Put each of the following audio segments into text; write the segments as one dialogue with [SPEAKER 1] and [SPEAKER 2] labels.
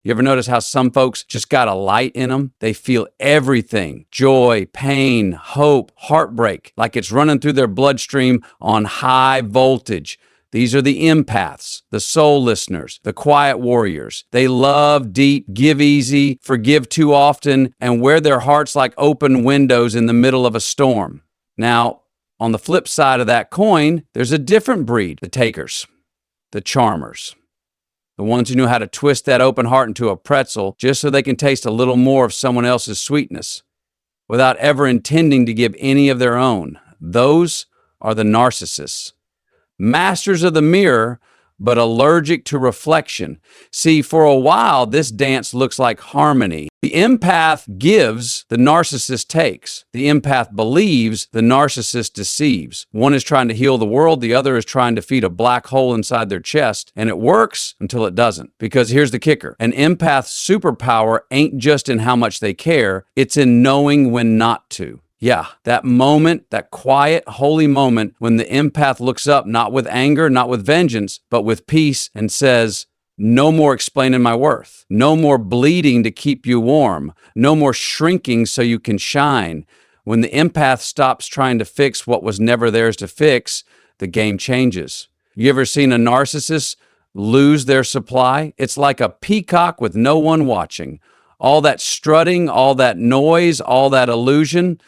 [SPEAKER 1] You ever notice how some folks just got a light in them? They feel everything: joy, pain, hope, heartbreak, like it's running through their bloodstream on high voltage. These are the empaths, the soul listeners, the quiet warriors. They love deep, give easy, forgive too often, and wear their hearts like open windows in the middle of a storm. Now, on the flip side of that coin, there's a different breed: the takers, the charmers. The ones who know how to twist that open heart into a pretzel just so they can taste a little more of someone else's sweetness without ever intending to give any of their own. Those are the narcissists. Masters of the mirror, but allergic to reflection. See, for a while, this dance looks like harmony. The empath gives, the narcissist takes. The empath believes, the narcissist deceives. One is trying to heal the world, the other is trying to feed a black hole inside their chest, and it works until it doesn't. Because here's the kicker: an empath's superpower ain't just in how much they care, it's in knowing when not to. Yeah, that moment, that quiet, holy moment when the empath looks up, not with anger, not with vengeance, but with peace, and says, no more explaining my worth. No more bleeding to keep you warm. No more shrinking so you can shine. When the empath stops trying to fix what was never theirs to fix, the game changes. You ever seen a narcissist lose their supply? It's like a peacock with no one watching. All that strutting, all that noise, all that illusion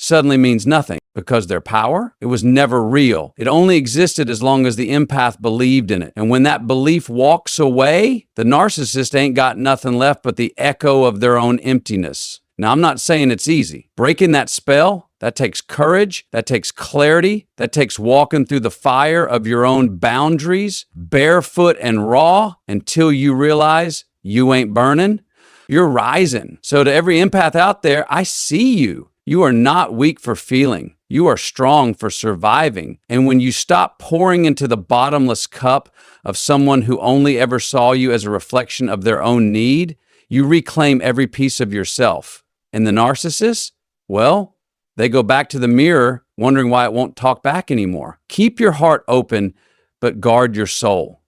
[SPEAKER 1] suddenly means nothing, because their power, it was never real. It only existed as long as the empath believed in it. And when that belief walks away, the narcissist ain't got nothing left but the echo of their own emptiness. Now, I'm not saying it's easy. Breaking that spell, that takes courage, that takes clarity, that takes walking through the fire of your own boundaries, barefoot and raw, until you realize you ain't burning, you're rising. So to every empath out there, I see you. You are not weak for feeling. You are strong for surviving. And when you stop pouring into the bottomless cup of someone who only ever saw you as a reflection of their own need, you reclaim every piece of yourself. And the narcissists, well, they go back to the mirror wondering why it won't talk back anymore. Keep your heart open, but guard your soul.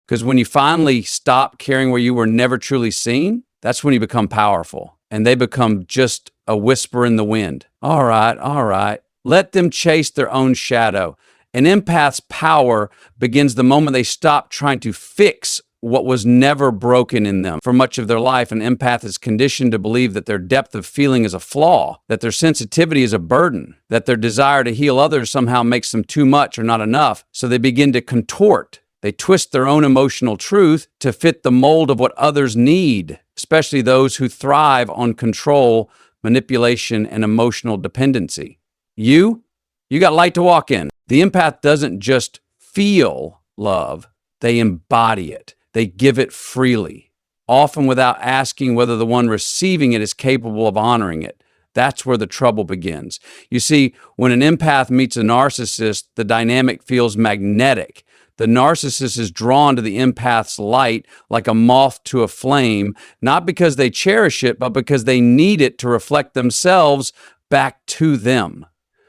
[SPEAKER 1] Because when you finally stop caring where you were never truly seen, that's when you become powerful. And they become just a whisper in the wind. All right. Let them chase their own shadow. An empath's power begins the moment they stop trying to fix what was never broken in them. For much of their life, an empath is conditioned to believe that their depth of feeling is a flaw, that their sensitivity is a burden, that their desire to heal others somehow makes them too much or not enough. So they begin to contort. They twist their own emotional truth to fit the mold of what others need, especially those who thrive on control, manipulation, and emotional dependency. You got light to walk in. The empath doesn't just feel love, they embody it. They give it freely, often without asking whether the one receiving it is capable of honoring it. That's where the trouble begins. You see, when an empath meets a narcissist, the dynamic feels magnetic. The narcissist is drawn to the empath's light like a moth to a flame, not because they cherish it, but because they need it to reflect themselves back to them.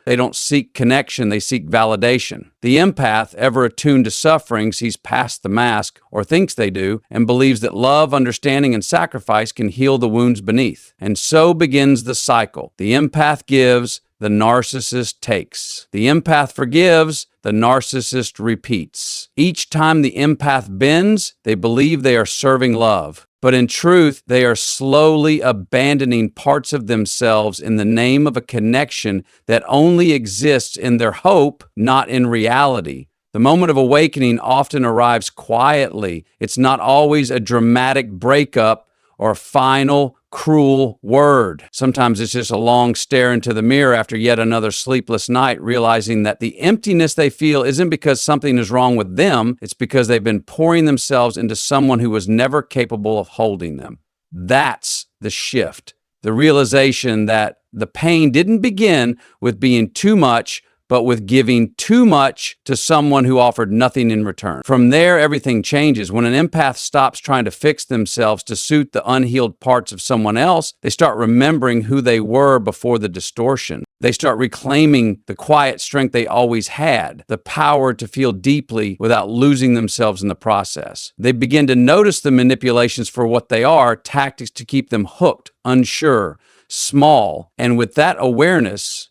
[SPEAKER 1] They don't seek connection, they seek validation. The empath, ever attuned to suffering, sees past the mask, or thinks they do, and believes that love, understanding, and sacrifice can heal the wounds beneath. And so begins the cycle. The empath gives, the narcissist takes. The empath forgives, the narcissist repeats. Each time the empath bends, they believe they are serving love. But in truth, they are slowly abandoning parts of themselves in the name of a connection that only exists in their hope, not in reality. The moment of awakening often arrives quietly. It's not always a dramatic breakup or a final, cruel word. Sometimes it's just a long stare into the mirror after yet another sleepless night, realizing that the emptiness they feel isn't because something is wrong with them, it's because they've been pouring themselves into someone who was never capable of holding them. That's the shift. The realization that the pain didn't begin with being too much, but with giving too much to someone who offered nothing in return. From there, everything changes. When an empath stops trying to fix themselves to suit the unhealed parts of someone else, they start remembering who they were before the distortion. They start reclaiming the quiet strength they always had, the power to feel deeply without losing themselves in the process. They begin to notice the manipulations for what they are, tactics to keep them hooked, unsure, small. And with that awareness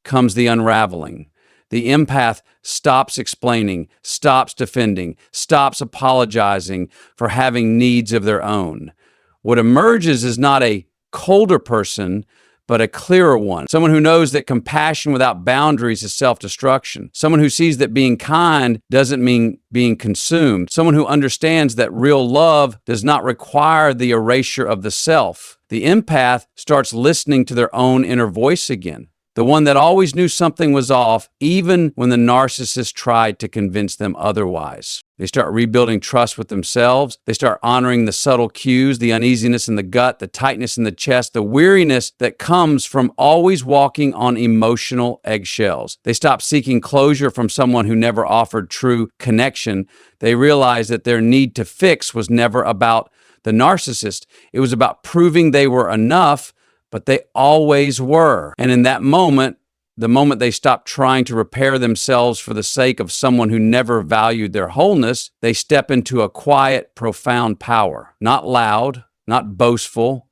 [SPEAKER 1] comes the unraveling. The empath stops explaining, stops defending, stops apologizing for having needs of their own. What emerges is not a colder person, but a clearer one. Someone who knows that compassion without boundaries is self-destruction. Someone who sees that being kind doesn't mean being consumed. Someone who understands that real love does not require the erasure of the self. The empath starts listening to their own inner voice again. The one that always knew something was off, even when the narcissist tried to convince them otherwise. They start rebuilding trust with themselves. They start honoring the subtle cues, the uneasiness in the gut, the tightness in the chest, the weariness that comes from always walking on emotional eggshells. They stop seeking closure from someone who never offered true connection. They realize that their need to fix was never about the narcissist. It was about proving they were enough, but they always were. And in that moment, the moment they stopped trying to repair themselves for the sake of someone who never valued their wholeness, they step into a quiet, profound power. Not loud, not boastful,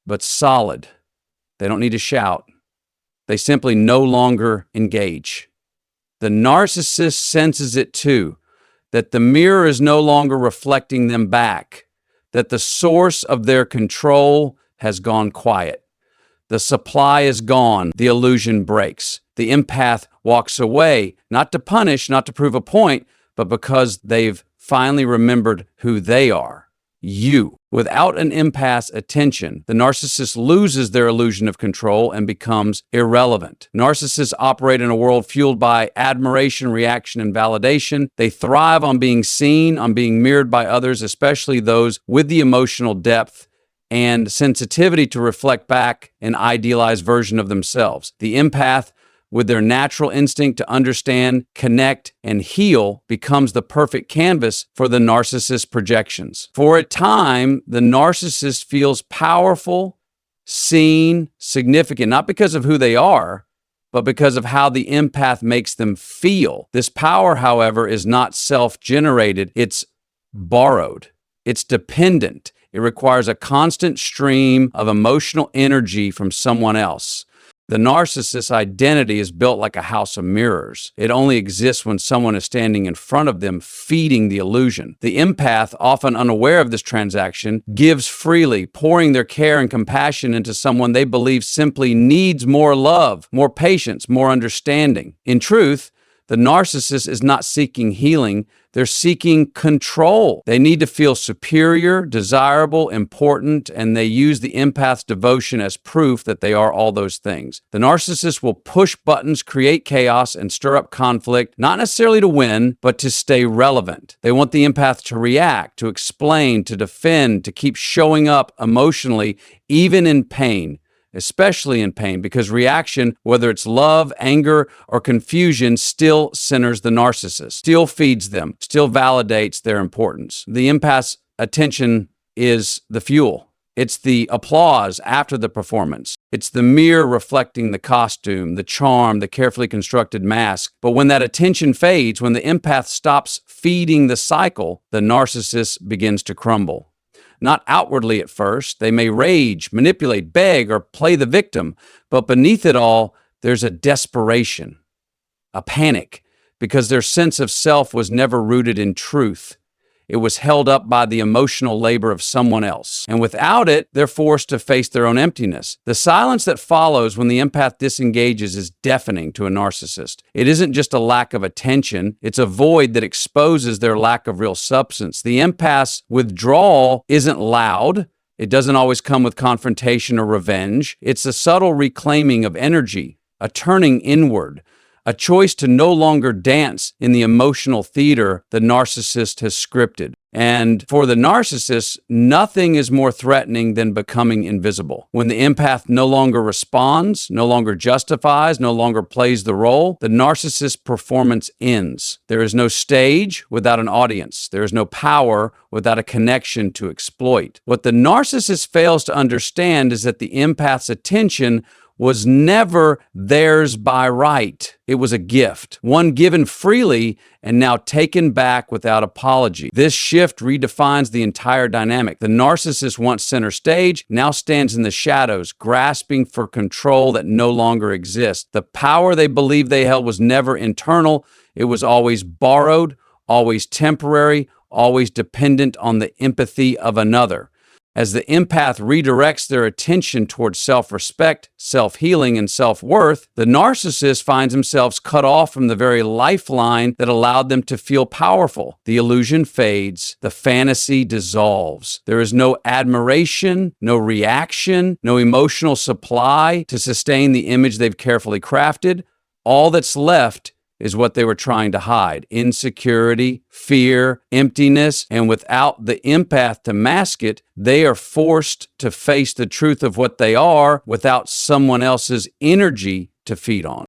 [SPEAKER 1] but solid. They don't need to shout. They simply no longer engage. The narcissist senses it too, that the mirror is no longer reflecting them back, that the source of their control has gone quiet. The supply is gone. The illusion breaks. The empath walks away, not to punish, not to prove a point, but because they've finally remembered who they are. You. Without an empath's attention, the narcissist loses their illusion of control and becomes irrelevant. Narcissists operate in a world fueled by admiration, reaction, and validation. They thrive on being seen, on being mirrored by others, especially those with the emotional depth and sensitivity to reflect back an idealized version of themselves. The empath, with their natural instinct to understand, connect, and heal, becomes the perfect canvas for the narcissist's projections. For a time, the narcissist feels powerful, seen, significant, not because of who they are, but because of how the empath makes them feel. This power, however, is not self-generated. It's borrowed. It's dependent. It requires a constant stream of emotional energy from someone else. The narcissist's identity is built like a house of mirrors. It only exists when someone is standing in front of them, feeding the illusion. The empath, often unaware of this transaction, gives freely, pouring their care and compassion into someone they believe simply needs more love, more patience, more understanding. In truth, the narcissist is not seeking healing. They're seeking control. They need to feel superior, desirable, important, and they use the empath's devotion as proof that they are all those things. The narcissist will push buttons, create chaos, and stir up conflict, not necessarily to win, but to stay relevant. They want the empath to react, to explain, to defend, to keep showing up emotionally, even in pain. Especially in pain, because reaction, whether it's love, anger, or confusion, still centers the narcissist, still feeds them, still validates their importance. The empath's attention is the fuel. It's the applause after the performance. It's the mirror reflecting the costume, the charm, the carefully constructed mask. But when that attention fades, when the empath stops feeding the cycle, the narcissist begins to crumble. Not outwardly at first. They may rage, manipulate, beg, or play the victim. But beneath it all, there's a desperation, a panic, because their sense of self was never rooted in truth. It was held up by the emotional labor of someone else. And without it, they're forced to face their own emptiness. The silence that follows when the empath disengages is deafening to a narcissist. It isn't just a lack of attention, it's a void that exposes their lack of real substance. The empath's withdrawal isn't loud. It doesn't always come with confrontation or revenge. It's a subtle reclaiming of energy, a turning inward, a choice to no longer dance in the emotional theater the narcissist has scripted. And for the narcissist, nothing is more threatening than becoming invisible. When the empath no longer responds, no longer justifies, no longer plays the role, the narcissist's performance ends. There is no stage without an audience. There is no power without a connection to exploit. What the narcissist fails to understand is that the empath's attention was never theirs by right. It was a gift, one given freely and now taken back without apology. This shift redefines the entire dynamic. The narcissist, once center stage, now stands in the shadows, grasping for control that no longer exists. The power they believed they held was never internal. It was always borrowed, always temporary, always dependent on the empathy of another. As the empath redirects their attention towards self-respect, self-healing, and self-worth, the narcissist finds themselves cut off from the very lifeline that allowed them to feel powerful. The illusion fades, the fantasy dissolves. There is no admiration, no reaction, no emotional supply to sustain the image they've carefully crafted. All that's left is what they were trying to hide: insecurity, fear, emptiness, and without the empath to mask it, they are forced to face the truth of what they are without someone else's energy to feed on.